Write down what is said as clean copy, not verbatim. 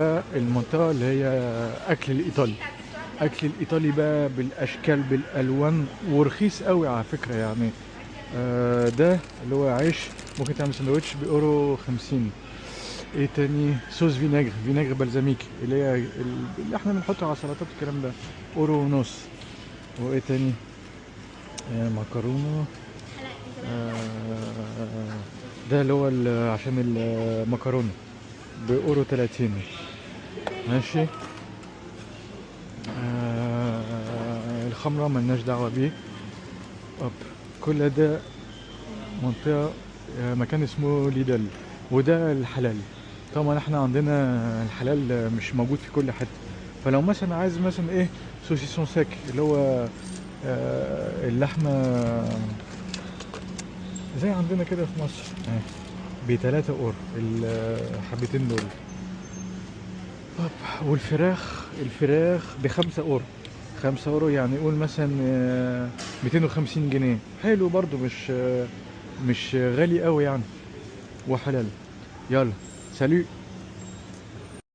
المنطقة اللي هي أكل الإيطالي. أكل الإيطالي بقى بالأشكال بالألوان ورخيص قوي على فكرة يعني. ده اللي هو عيش ممكن تعمل سندوتش بأورو 50. ايه تاني؟ صوص فيناجر بلزميكي اللي هي اللي احنا بنحطه على السلطات والكلام ده، أورو ونص. وايه تاني؟ مكرونة. ده اللي هو عشان المكرونة بأورو 30. ماشي. الخمرة ملناش دعوة بيه. أب. كل ده منطقة، مكان اسمه ليدل. وده الحلال. طبعا احنا عندنا الحلال مش موجود في كل حتة. فلو مثلا عايز مثلا ايه، سوسيسون ساك اللي هو اللحمة زي عندنا كده في مصر ب3 اور الحبتين دول. الفراخ ب5 اور. 5 اورو يعني قول مثلا 250 جنيه. حلو برضو، مش غالي قوي يعني، وحلال. يلا، سالو.